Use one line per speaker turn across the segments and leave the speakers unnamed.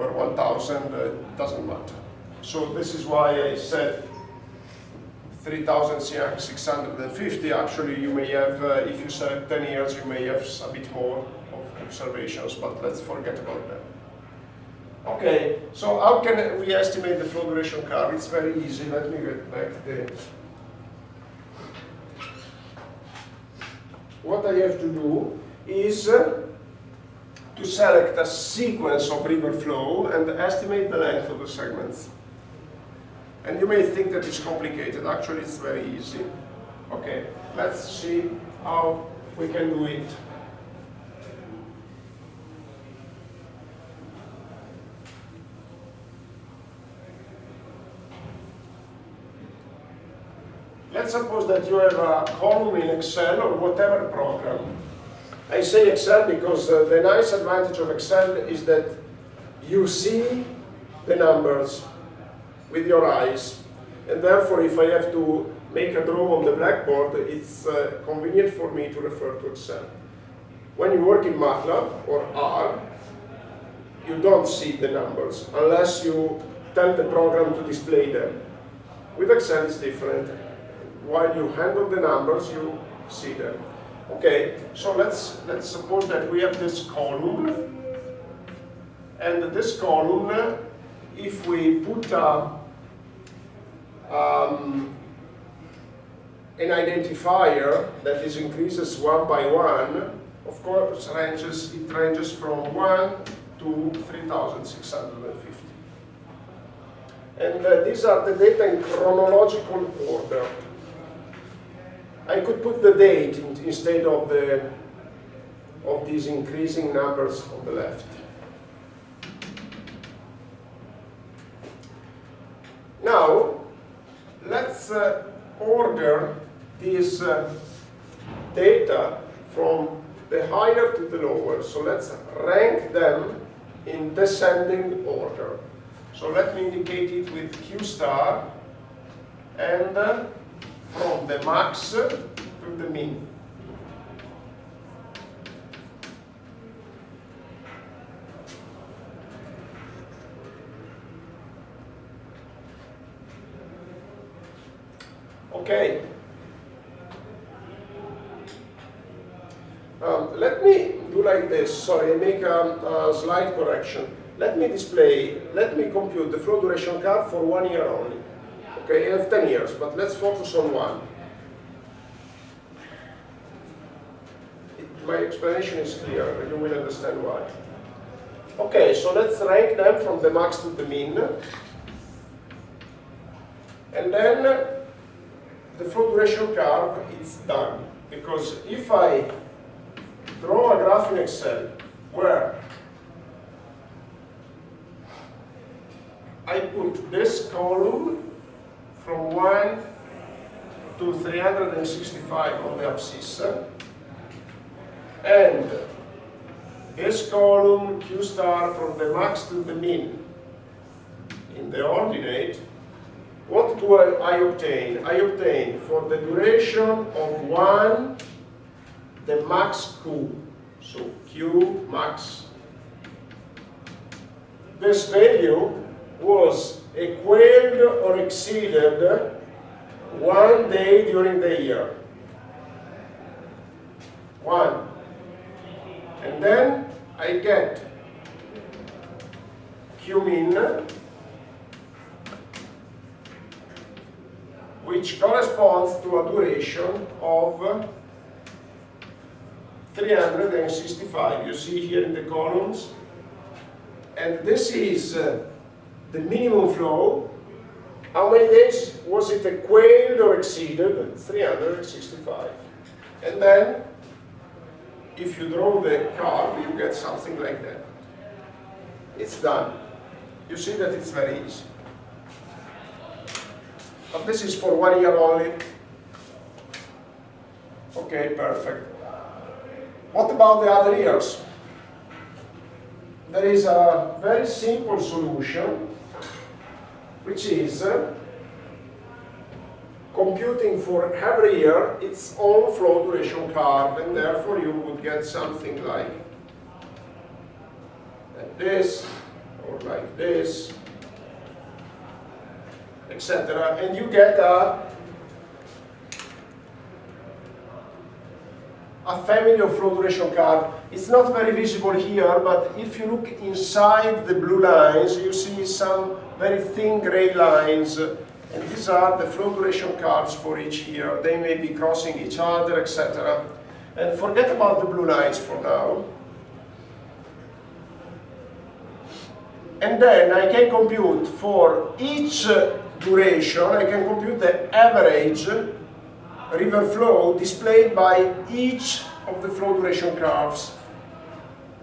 over 1000, it doesn't matter. So this is why I said 3650. Actually, you may have, if you select 10 years, you may have a bit more of observations, but let's forget about that. Okay, so how can we estimate the flow duration curve? It's very easy. Let me get back the... What I have to do is to select a sequence of river flow and estimate the length of the segments. And you may think that it's complicated. Actually, it's very easy. Okay, let's see how we can do it. Let's suppose that you have a column in Excel or whatever program. I say Excel because the nice advantage of Excel is that you see the numbers with your eyes. And therefore, if I have to make a draw on the blackboard, it's convenient for me to refer to Excel. When you work in MATLAB or R, you don't see the numbers unless you tell the program to display them. With Excel, it's different. While you handle the numbers, you see them. Okay, so let's suppose that we have this column, and this column, if we put an identifier that is increases one by one, of course, it ranges from 1 to 3650. And these are the data in chronological order. I could put the date instead of these increasing numbers on the left. Now, let's order these data from the higher to the lower. So let's rank them in descending order. So let me indicate it with Q star and from the max to the mean. Okay. Let me do like this. Sorry, I make a slight correction. Let me compute the flow duration curve for 1 year only. Okay, I have 10 years, but let's focus on one. My explanation is clear, you will understand why. Okay, so let's rank them from the max to the mean. And then the flow duration curve is done. Because if I draw a graph in Excel where I put this column from 1 to 365 on the abscissa, and this column Q star from the max to the mean in the ordinate, what do I obtain? I obtain for the duration of 1 the max Q, so Q max. This value was equaled or exceeded 1 day during the year. 1. And then I get Q min, which corresponds to a duration of 365. You see here in the columns. And this is the minimum flow. How many days was it equaled or exceeded? 365. And then, if you draw the curve, you get something like that. It's done. You see that it's very easy. But this is for 1 year only. Okay, perfect. What about the other years? There is a very simple solution, which is computing for every year its own flow duration curve, and therefore you would get something like this, or like this, etc. And you get a family of flow duration curve. It's not very visible here, but if you look inside the blue lines, you see some very thin gray lines, and these are the flow duration curves for each here. They may be crossing each other, etc. And forget about the blue lines for now. And then I can compute for each duration, I can compute the average river flow displayed by each of the flow duration curves.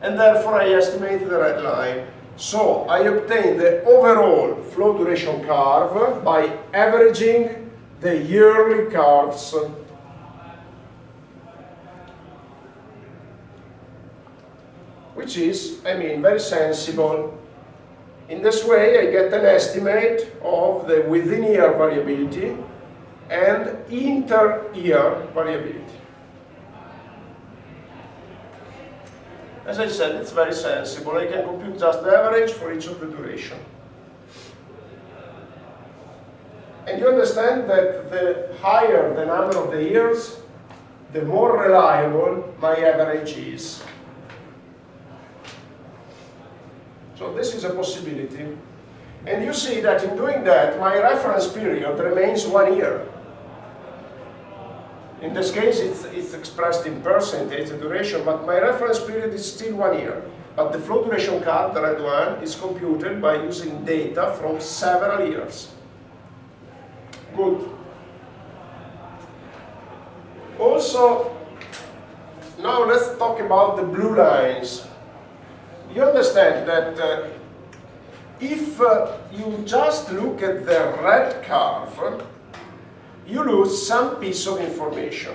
And therefore I estimate the red line. So I obtain the overall flow duration curve by averaging the yearly curves. Which is, I mean, very sensible. In this way I get an estimate of the within-year variability and inter-year variability. As I said, it's very sensible. I can compute just the average for each of the duration. And you understand that the higher the number of the years, the more reliable my average is. So this is a possibility. And you see that in doing that, my reference period remains 1 year. In this case, it's expressed in percentage, the duration, but my reference period is still 1 year. But the flow duration curve, the red one, is computed by using data from several years. Good. Also, now let's talk about the blue lines. You understand that if you just look at the red curve, you lose some piece of information.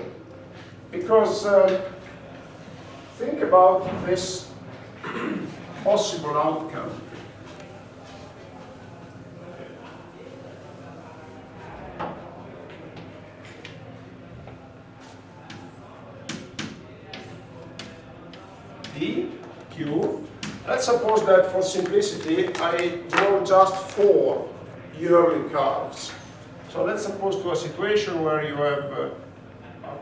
Because think about this possible outcome. D, Q. Let's suppose that for simplicity I draw just 4 yearly curves. So let's suppose to a situation where you have a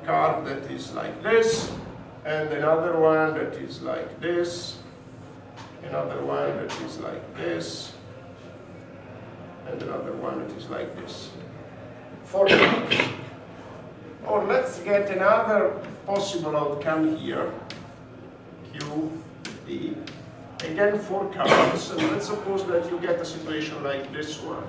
curve that is like this, and another one that is like this, another one that is like this, and another one that is like this. 4 curves. Or let's get another possible outcome here. Q, D. Again, 4 curves, and let's suppose that you get a situation like this one.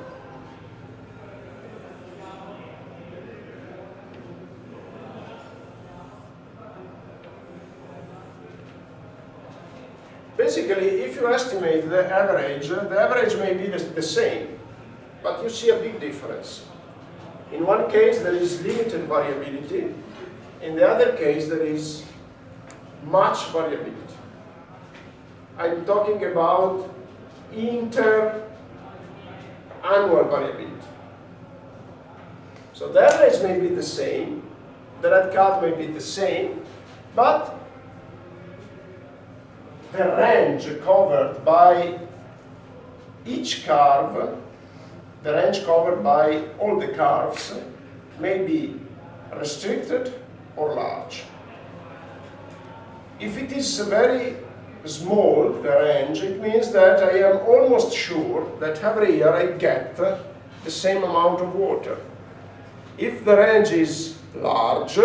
Basically, if you estimate the average may be the same, but you see a big difference. In one case, there is limited variability. In the other case, there is much variability. I'm talking about inter-annual variability. So the average may be the same, the red curve may be the same, but the range covered by each curve, the range covered by all the curves, may be restricted or large. If it is very small, the range, it means that I am almost sure that every year I get the same amount of water. If the range is large,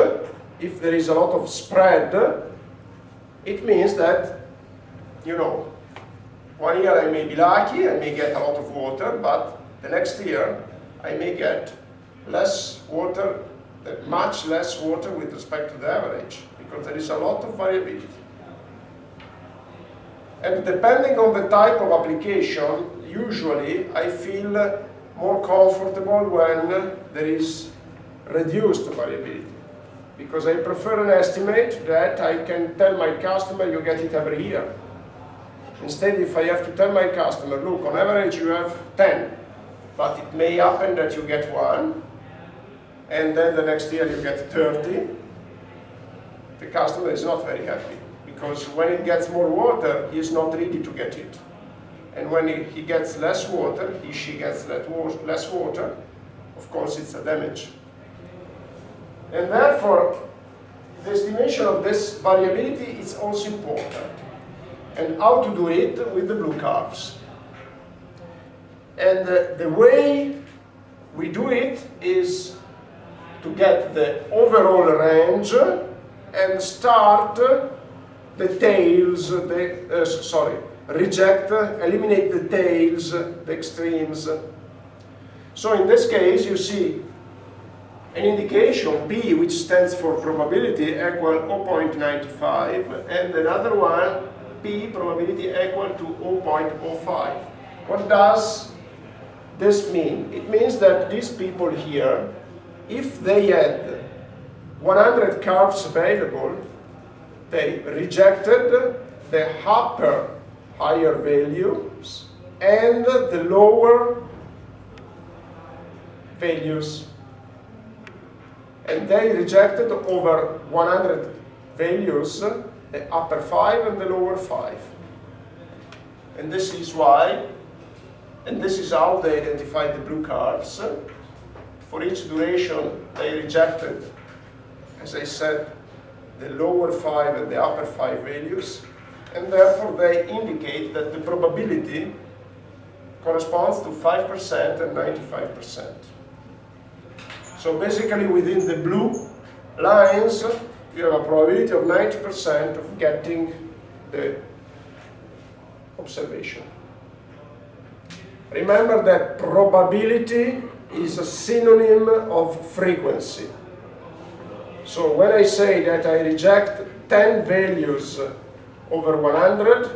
if there is a lot of spread, it means that, you know, 1 year I may be lucky, I may get a lot of water, but the next year I may get less water, much less water with respect to the average, because there is a lot of variability. And depending on the type of application, usually I feel more comfortable when there is reduced variability. Because I prefer an estimate that I can tell my customer you get it every year. Instead, if I have to tell my customer, look, on average you have 10, but it may happen that you get 1, and then the next year you get 30, the customer is not very happy. Because when it gets more water, he is not ready to get it. And when he gets less water, she gets less water, of course it's a damage. And therefore, the estimation of this variability is also important. And how to do it with the blue curves. And the way we do it is to get the overall range and start the tails, eliminate the tails, the extremes. So in this case, you see an indication P, which stands for probability, equal 0.95, and another one, P, probability equal to 0.05. What does this mean? It means that these people here, if they had 100 curves available, they rejected the upper higher values and the lower values. And they rejected over 100 values, the upper 5 and the lower 5. And this is why, and this is how they identified the blue curves. For each duration, they rejected, as I said, the lower 5 and the upper 5 values, and therefore they indicate that the probability corresponds to 5% and 95%. So basically within the blue lines, you have a probability of 90% of getting the observation. Remember that probability is a synonym of frequency. So when I say that I reject 10 values over 100,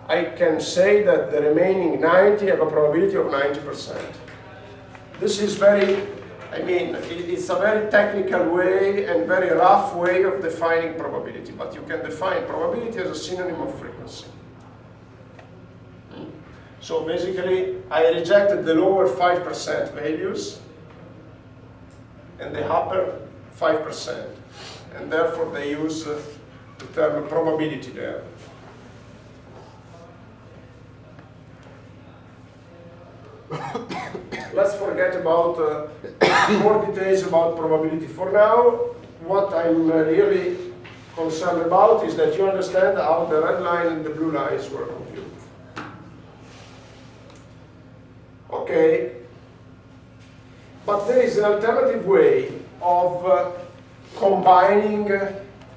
I can say that the remaining 90 have a probability of 90%. This is it's a very technical way and very rough way of defining probability, but you can define probability as a synonym of frequency. So basically, I rejected the lower 5% values and the upper 5%, and therefore they use the term probability there. Let's forget about more details about probability. For now, what I'm really concerned about is that you understand how the red line and the blue lines were computed. Okay, but there is an alternative way of combining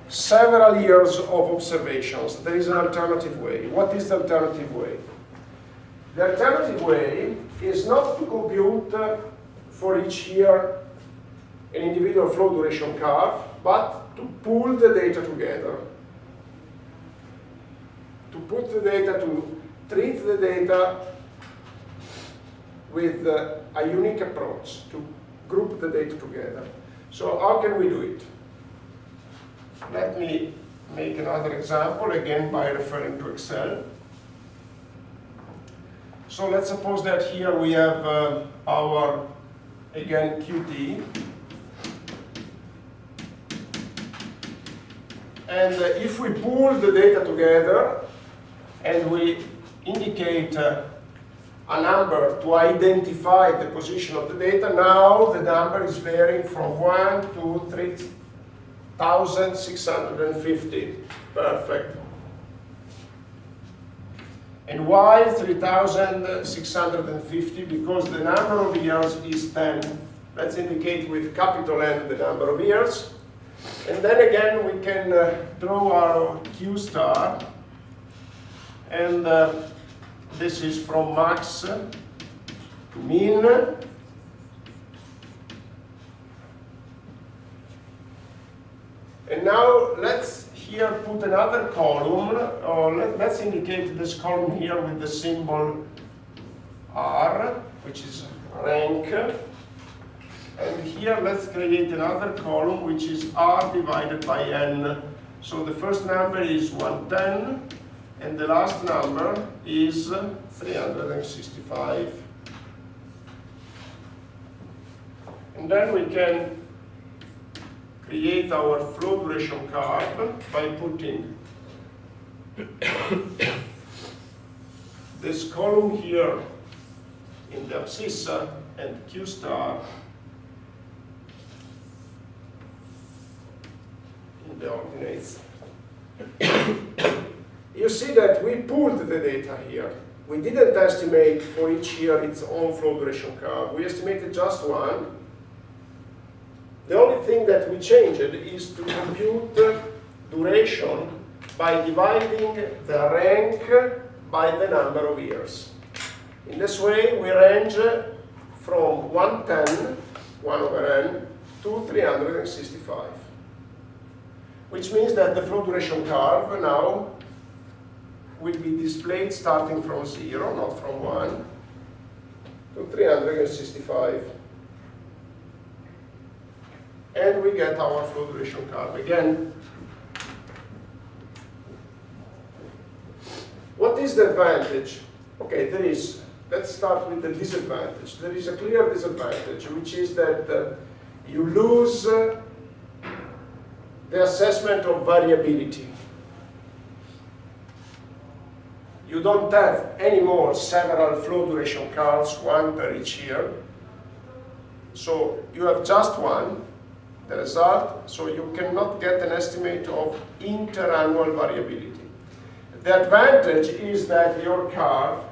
several years of observations. There is an alternative way. What is the alternative way? The alternative way is not to compute for each year an individual flow duration curve, but to pool the data together. To put the data, to treat the data with a unique approach, to group the data together. So how can we do it? Let me make another example, again by referring to Excel. So let's suppose that here we have our, again, QT. And if we pool the data together and we indicate a number to identify the position of the data, now the number is varying from 1 to 3,650. Perfect. And why 3,650? Because the number of years is 10. Let's indicate with capital N the number of years. And then again we can draw our Q star. And this is from max to mean. And now let's here put another column, or let's indicate this column here with the symbol R, which is rank. And here let's create another column which is R divided by N. So the first number is 110 and the last number is 365. And then we can create our flow duration curve by putting this column here in the abscissa and Q star in the ordinates. You see that we pulled the data here. We didn't estimate for each year its own flow duration curve. We estimated just one. The only thing that we changed is to compute duration by dividing the rank by the number of years. In this way, we range from 110, 1 over n, to 365. Which means that the flow duration curve now will be displayed starting from 0, not from 1, to 365. And we get our flow duration curve again. What is the advantage? Okay, let's start with the disadvantage. There is a clear disadvantage, which is that you lose the assessment of variability. You don't have anymore several flow duration curves, one per each year. So you have just one, the result, so you cannot get an estimate of interannual variability. The advantage is that your curve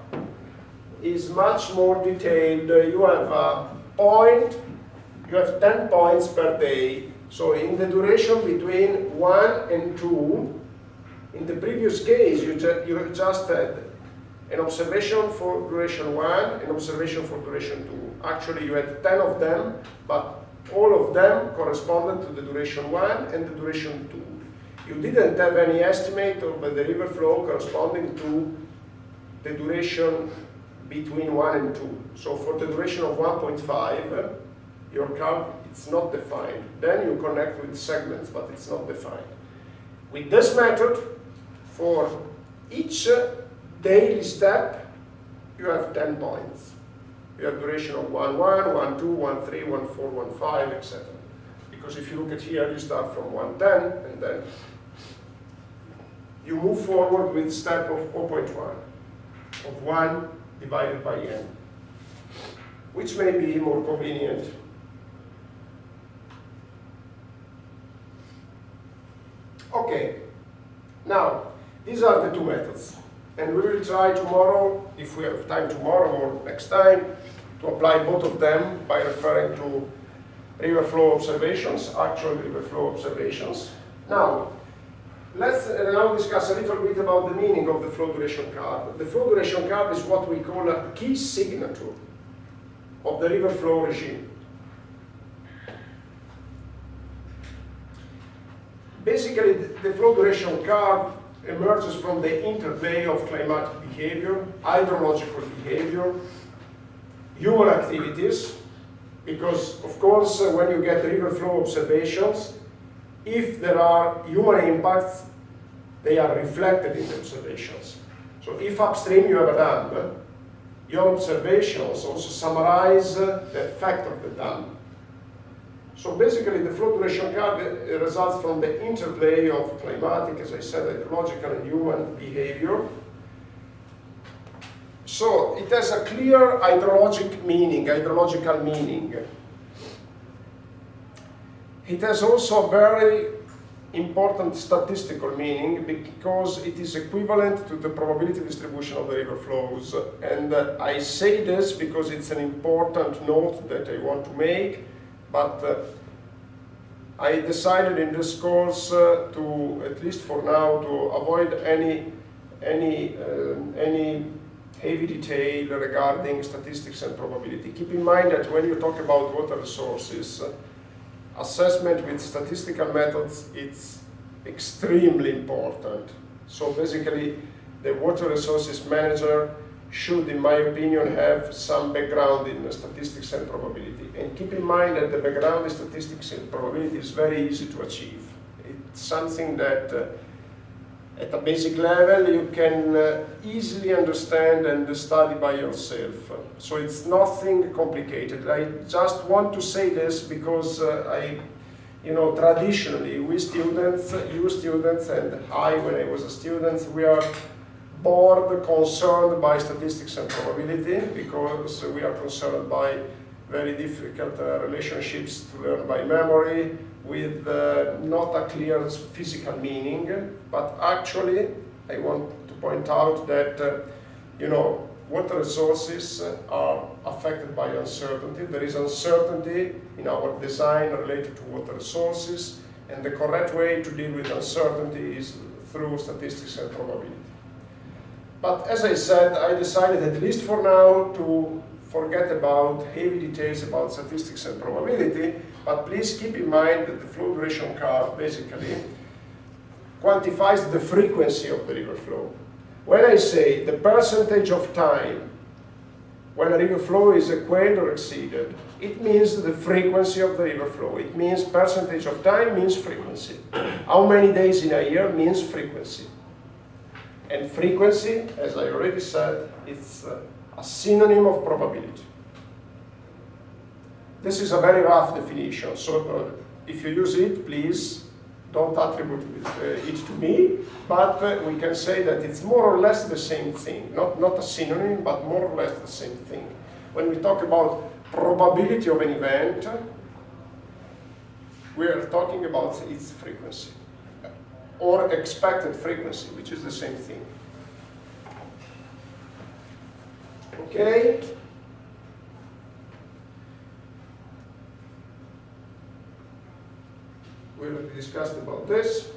is much more detailed. You have a point, you have 10 points per day. So in the duration between 1 and 2, in the previous case, you just had an observation for duration 1, an observation for duration 2. Actually, you had 10 of them, but all of them corresponded to the duration 1 and the duration 2. You didn't have any estimate of the river flow corresponding to the duration between 1 and 2. So for the duration of 1.5, your curve, it's not defined. Then you connect with segments, but it's not defined. With this method, for each daily step, you have 10 points. You have duration of 1, 1, 1, 2, 1, 3, 1, 4, 1, 5, etc. Because if you look at here, you start from 110, and then you move forward with step of 0.1, of 1 divided by n, which may be more convenient. Okay, now, these are the two methods. And we will try tomorrow, if we have time tomorrow or next time, to apply both of them by referring to river flow observations, actual river flow observations. Now, let's now discuss a little bit about the meaning of the flow duration curve. The flow duration curve is what we call a key signature of the river flow regime. Basically, the flow duration curve emerges from the interplay of climatic behavior, hydrological behavior, human activities, because, of course, when you get river flow observations, if there are human impacts, they are reflected in the observations. So if upstream you have a dam, your observations also summarize the effect of the dam. So basically, the flow duration curve results from the interplay of climatic, as I said, hydrological and human behavior. So it has a clear hydrological meaning. It has also a very important statistical meaning because it is equivalent to the probability distribution of the river flows. And I say this because it's an important note that I want to make. But I decided in this course to, at least for now, to avoid any heavy detail regarding statistics and probability. Keep in mind that when you talk about water resources, assessment with statistical methods is extremely important. So basically, the water resources manager should, in my opinion, have some background in statistics and probability. And keep in mind that the background in statistics and probability is very easy to achieve. It's something that, at a basic level, you can easily understand and study by yourself. So it's nothing complicated. I just want to say this because traditionally, you students, and I, when I was a student, we are board concerned by statistics and probability, because we are concerned by very difficult relationships to learn by memory with not a clear physical meaning. But actually, I want to point out that, you know, water resources are affected by uncertainty. There is uncertainty in our design related to water resources, and the correct way to deal with uncertainty is through statistics and probability. But as I said, I decided, at least for now, to forget about heavy details about statistics and probability, but please keep in mind that the flow duration curve basically quantifies the frequency of the river flow. When I say the percentage of time when a river flow is equaled or exceeded, it means the frequency of the river flow. It means percentage of time means frequency. How many days in a year means frequency. And frequency, as I already said, it's a synonym of probability. This is a very rough definition, so if you use it, please don't attribute it to me, but we can say that it's more or less the same thing. Not a synonym, but more or less the same thing. When we talk about probability of an event, we are talking about its frequency, or expected frequency, which is the same thing. Okay? We will discuss about this.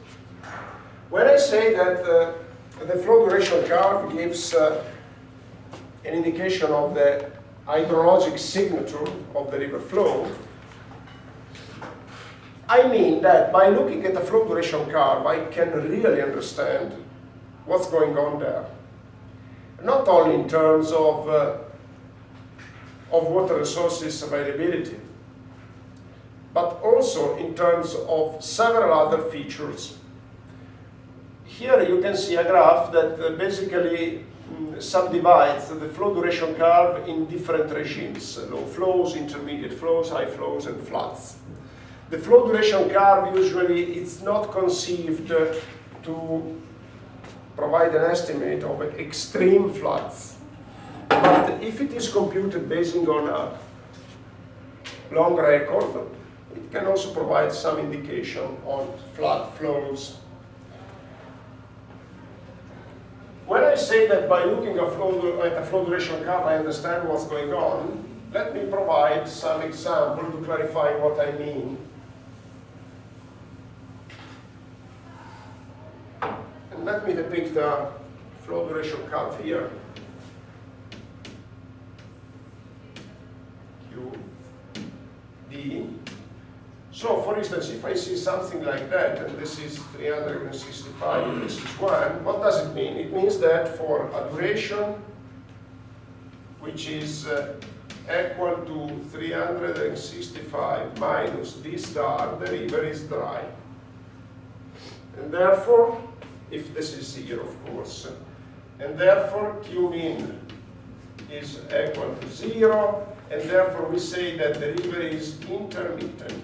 When I say that the flow duration curve gives an indication of the hydrologic signature of the river flow, I mean that by looking at the flow duration curve, I can really understand what's going on there. Not only in terms of water resources availability, but also in terms of several other features. Here you can see a graph that basically subdivides the flow duration curve in different regimes: low flows, intermediate flows, high flows, and floods. The flow duration curve usually it's not conceived to provide an estimate of extreme floods, but if it is computed based on a long record, it can also provide some indication on flood flows. When I say that by looking at a flow duration curve I understand what's going on, let me provide some example to clarify what I mean. And let me depict the flow duration curve here. Q, D. So, for instance, if I see something like that, and this is 365, and this is 1, what does it mean? It means that for a duration which is equal to 365 minus d star, the river is dry. And therefore, if this is 0, of course, and therefore Q min is equal to 0, and therefore we say that the river is intermittent.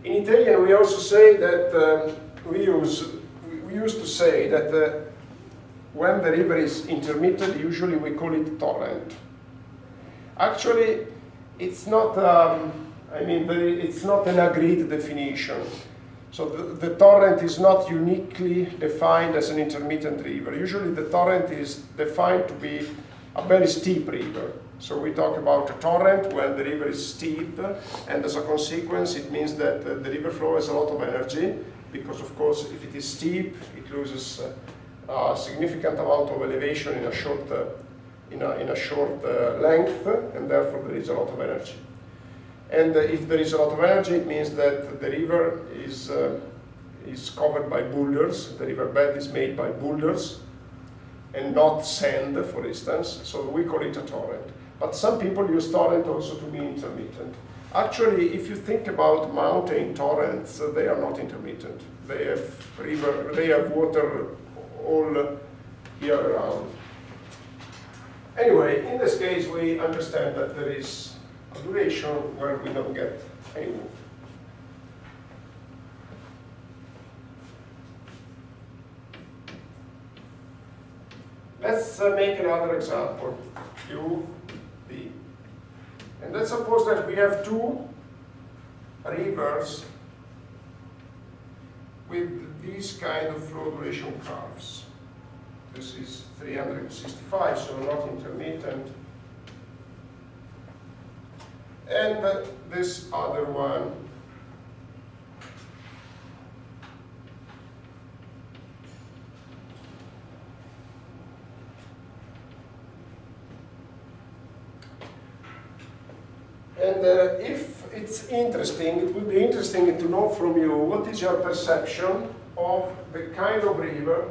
In Italian, we also say that we used to say that when the river is intermittent, usually we call it torrent. Actually, it's not. It's not an agreed definition. So the torrent is not uniquely defined as an intermittent river. Usually, the torrent is defined to be a very steep river. So we talk about a torrent when the river is steep, and as a consequence, it means that the river flow has a lot of energy, because of course, if it is steep, it loses a significant amount of elevation in a short, length, and therefore there is a lot of energy. And if there is a lot of energy, it means that the river is covered by boulders. The riverbed is made by boulders and not sand, for instance. So we call it a torrent. But some people use torrent also to mean intermittent. Actually, if you think about mountain torrents, they are not intermittent. They have water all year round. Anyway, in this case, we understand that there is a duration where we don't get any water. Let's make another example, U, B. And let's suppose that we have two rivers with these kind of flow duration curves. This is 365, so not intermittent. And this other one, and if it's interesting, it would be interesting to know from you what is your perception of the kind of river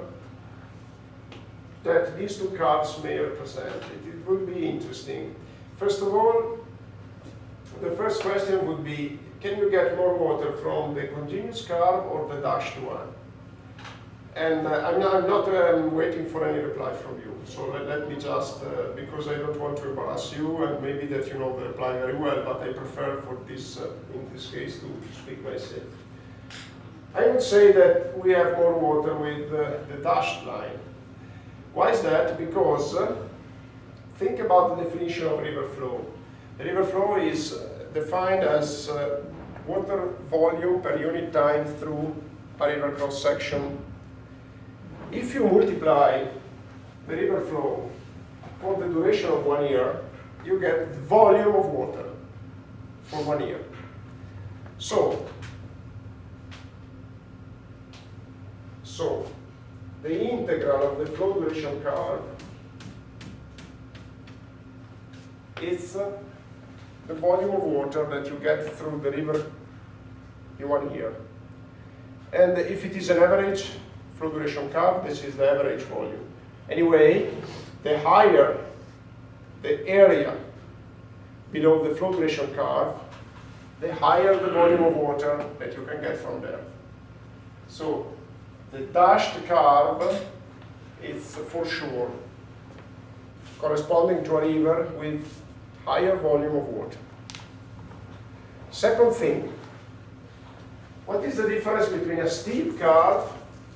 that these two curves may represent. It would be interesting. First of all, the first question would be, can you get more water from the continuous curve or the dashed one? And I'm not waiting for any reply from you. So let me just, because I don't want to embarrass you, and maybe that you know the reply very well, but I prefer for this, in this case, to speak myself. I would say that we have more water with the dashed line. Why is that? Because think about the definition of river flow. The river flow is defined as water volume per unit time through a river cross section. If you multiply the river flow for the duration of 1 year, you get the volume of water for 1 year. So the integral of the flow duration curve is the volume of water that you get through the river in 1 year. And if it is an average flow duration curve, this is the average volume. Anyway, the higher the area below the flow duration curve, the higher the volume of water that you can get from there. So the dashed curve is for sure corresponding to a river with higher volume of water. Second thing, what is the difference between a steep curve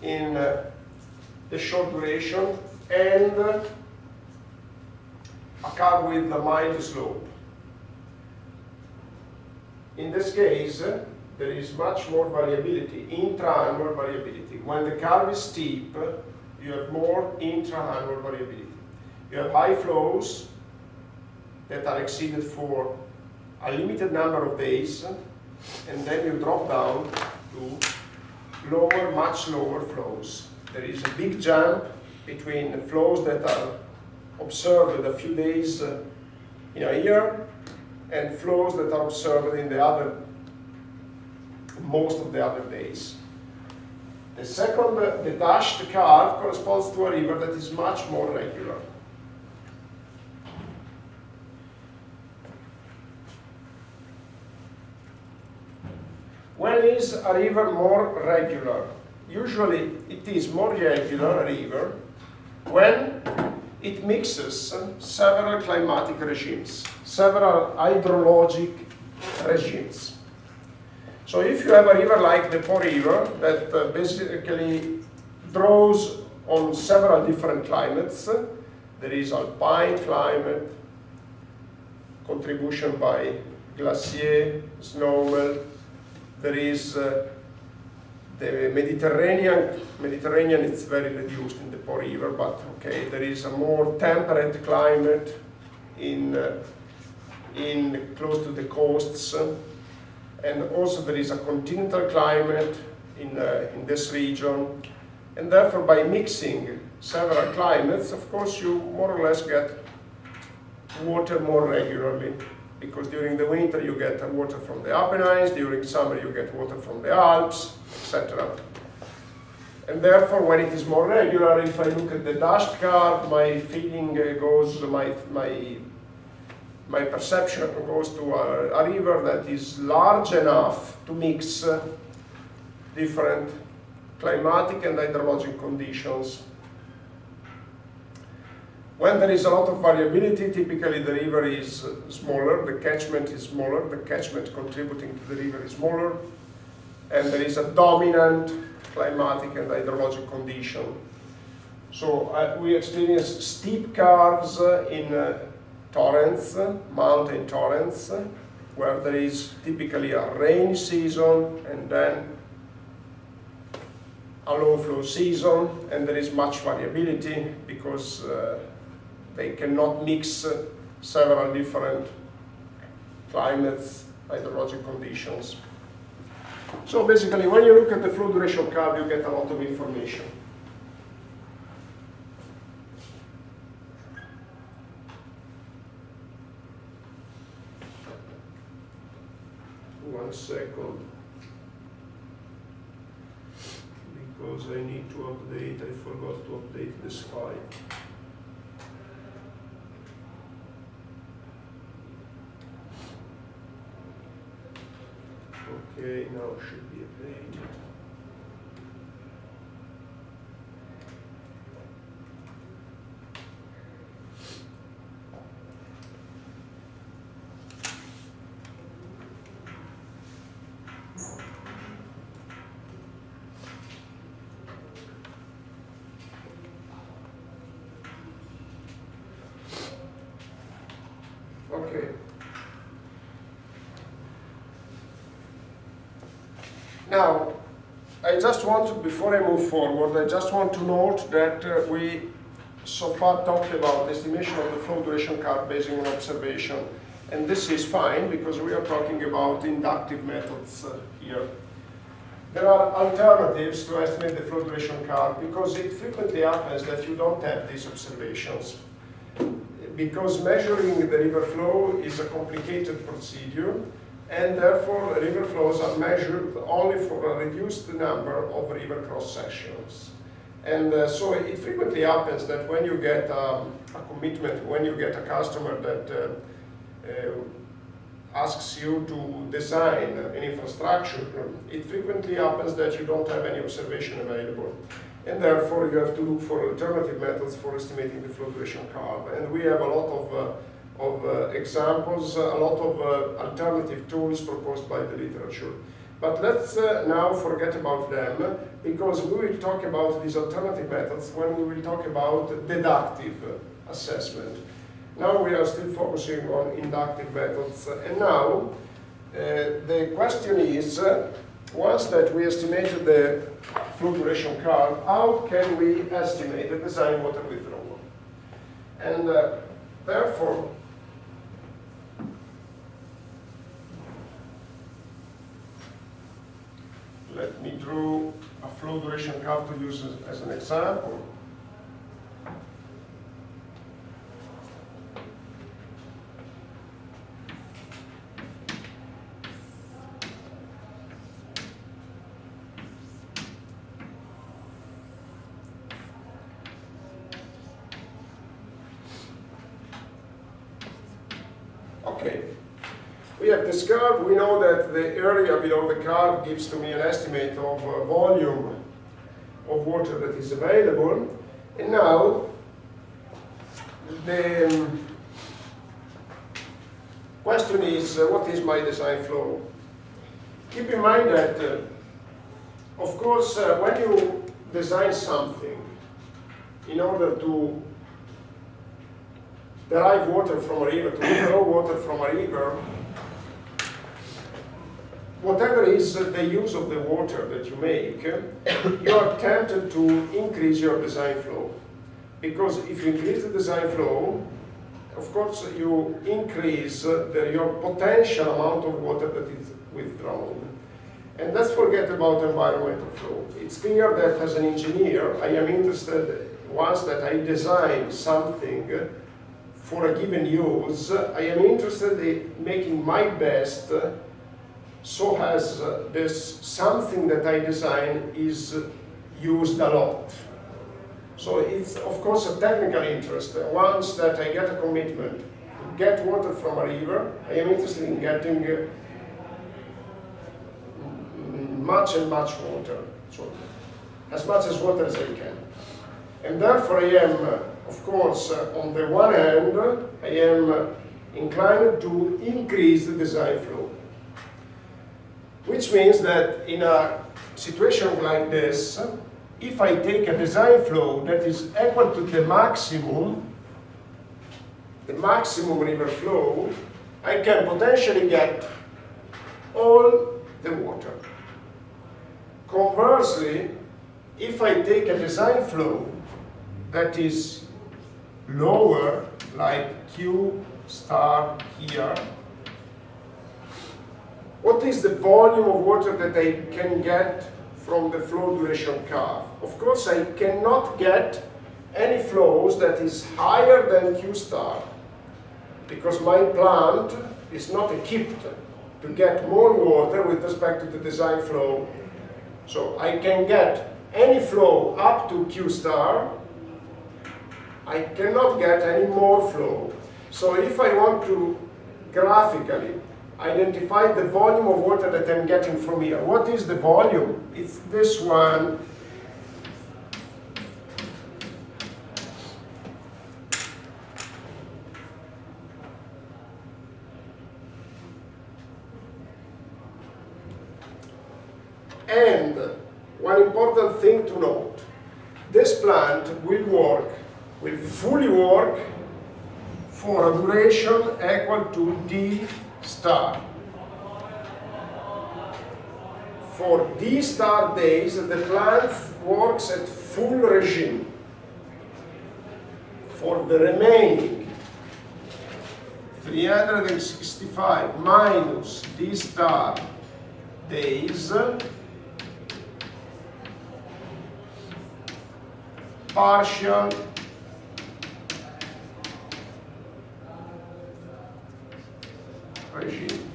in the short duration and a curve with a mild slope? In this case, there is much more variability, intra-annual variability. When the curve is steep, you have more intra-annual variability. You have high flows that are exceeded for a limited number of days, and then you drop down to lower, much lower flows. There is a big jump between flows that are observed a few days in a year and flows that are observed in most of the other days. The second, the dashed curve corresponds to a river that is much more regular. When is a river more regular? Usually it is more regular, a river, when it mixes several climatic regimes, several hydrologic regimes. So if you have a river like the Po River that basically draws on several different climates, there is alpine climate, contribution by glacier, snowmelt, there is the Mediterranean is very reduced in the Po River, but okay, there is a more temperate climate in close to the coasts, and also there is a continental climate in this region, and therefore by mixing several climates, of course, you more or less get water more regularly. Because during the winter you get water from the Apennines, during summer you get water from the Alps, etc. And therefore, when it is more regular, if I look at the dashed curve, my feeling goes, my perception goes to a river that is large enough to mix different climatic and hydrologic conditions. When there is a lot of variability, typically the river is smaller, the catchment is smaller, the catchment contributing to the river is smaller, and there is a dominant climatic and hydrologic condition. So we experience steep curves in torrents, mountain torrents, where there is typically a rainy season and then a low flow season, and there is much variability because they cannot mix several different climates, hydrologic conditions. So basically, when you look at the flow duration curve, you get a lot of information. One second, because I need to update, I forgot to update this file. Okay, now it should be updated. Okay. Now, I just want to, before I move forward, I just want to note that we so far talked about estimation of the flow duration curve based on observation. And this is fine because we are talking about inductive methods here. There are alternatives to estimate the flow duration curve because it frequently happens that you don't have these observations. Because measuring the river flow is a complicated procedure, and therefore river flows are measured only for a reduced number of river cross-sections. And so it frequently happens that when you get a commitment, when you get a customer that asks you to design an infrastructure, it frequently happens that you don't have any observation available. And therefore you have to look for alternative methods for estimating the flow duration curve. And we have a lot of examples, a lot of alternative tools proposed by the literature. But let's now forget about them, because we will talk about these alternative methods when we will talk about deductive assessment. Now we are still focusing on inductive methods. And now the question is, once that we estimated the flow duration curve, how can we estimate the design water withdrawal? And therefore, let me draw a flow duration curve to use as an example. Okay, we have this curve. We know that the area below the curve gives to me an estimate of volume of water that is available. And now, the question is, what is my design flow? Keep in mind that, of course, when you design something in order to derive water from a river, to withdraw water from a river, whatever is the use of the water that you make, you are tempted to increase your design flow. Because if you increase the design flow, of course you increase your potential amount of water that is withdrawn. And let's forget about environmental flow. It's clear that as an engineer, I am interested, once that I design something for a given use, I am interested in making my best so as this something that I design is used a lot. So it's of course a technical interest. Once that I get a commitment to get water from a river, I am interested in getting much and much water, so as much as water as I can. And therefore I am, of course, on the one hand, I am inclined to increase the design flow. Which means that in a situation like this, if I take a design flow that is equal to the maximum river flow, I can potentially get all the water. Conversely, if I take a design flow that is lower, like Q star here, what is the volume of water that I can get from the flow duration curve? Of course, I cannot get any flows that is higher than Q star, because my plant is not equipped to get more water with respect to the design flow. So I can get any flow up to Q star, I cannot get any more flow. So if I want to graphically identify the volume of water that I'm getting from here, what is the volume? It's this one. And one important thing to note, this plant will fully work for a duration equal to D star. For D star days, the plant works at full regime. For the remaining 365 minus D star days, partial regime.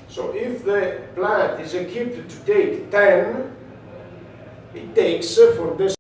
So if the plant is equipped to take 10, it takes for this